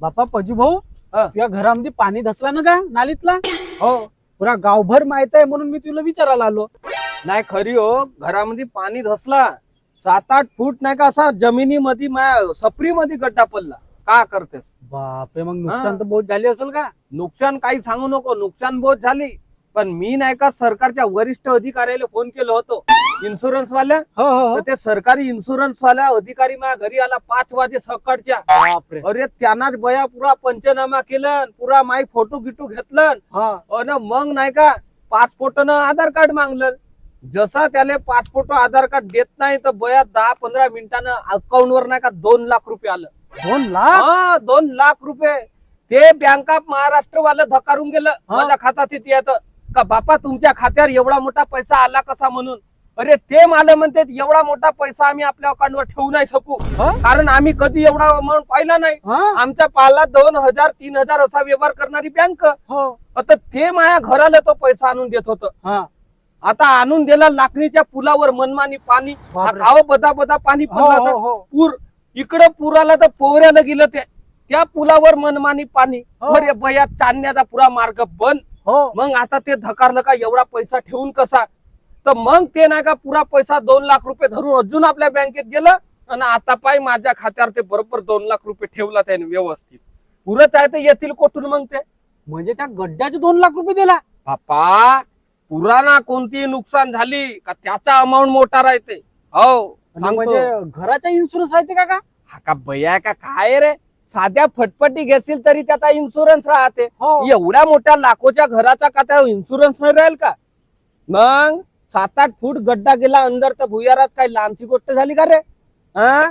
बापा पजू भाऊ हा. तुझ्या घरामध्ये पाणी धसला ना का नालीतला? हो पुरा गावभर माहित आहे म्हणून मी तुला विचारायला आलो. नाही खरी हो, घरामध्ये पाणी धसला 7-8 फूट नाही का असा जमिनीमध्ये सपरीमध्ये गड्डा पडला. का करतेस? बापरे, मग नुकसान तर बहुत झाले असेल का? नुकसान काही सांगू नको, नुकसान बहुत झाली. पण मी नाही का सरकारच्या वरिष्ठ अधिकाऱ्याला फोन केलं होतो इन्शुरन्स वाल्या. हो हो हो. तर ते सरकारी इन्शुरन्स वाला अधिकारी माझ्या घरी आला 5 वाजे सकाळच्या. बापरे. अरे त्यांनाच बया पुरा पंचनामा केलं, पुरा माई फोटो गिटू घेतलं हा. अन मग नाही का पासपोर्टनं आधार कार्ड मागलं. जसा त्याला पासपोर्ट आधार कार्ड देत नाही तर बया 10-15 मिनिटानं अकाउंट वर नाही का 2 लाख रुपये आलं. 2 लाख? हा 2 लाख रुपये ते बँक ऑफ महाराष्ट्र वाला धकारून गेलं. हा. माझ्या खात्यात येत का बापा तुमच्या खात्यावर एवढा मोठा पैसा आला कसा म्हणून. अरे ते मला म्हणते एवढा मोठा पैसा आम्ही आपल्या अकाउंटवर ठेवू नाही शकू, हा? कारण आम्ही कधी एवढा अमाऊंट पाहिला नाही. हा? आमच्या पाला 2,000-3,000 असा व्यवहार करणारी बँक. हो. आता ते माझ्या घराला तो पैसा आणून देत होतं. हा. आता आणून दिला लाखणीच्या पुलावर मनमानी पाणी. बापरे. गाव बदा पाणी हो पडलं हो तर हो. पूर. इकडं पूर आला तर पोहऱ्याला गेलं ते. त्या पुलावर मनमानी पाणी. हो. अरे बया चालण्याचा पुरा मार्ग बंद. हो. मग आता ते धकारलं का एवढा पैसा ठेवून कसा. तर मग ते नाही का पुरा पैसा 2 लाख रुपये धरून अजून आपल्या बँकेत गेलं. आणि आता पाय माझ्या खात्यावर ते बरोबर 2 लाख रुपये ठेवला त्याने व्यवस्थित. पुरच आहे तर येतील कोठून मग ते. म्हणजे त्या गड्ड्याचे 2 लाख रुपये दिला? बापा पुराणा कोणती नुकसान झाली का त्याचा अमाऊंट मोठा राहते. हो सांगतो. म्हणजे घराचा इन्शुरन्स राहते का? हा का बया का काय रे, साध्या फटफटी घेशील तरी त्याचा इन्शुरन्स राहते. हो. एवढ्या मोठ्या लाखोच्या घराचा का त्या इन्शुरन्स नाही राहील का? मग 7-8 फूट गड्डा गेला अंदर तर भुयारात काही लांबची गोष्ट झाली का रे? हा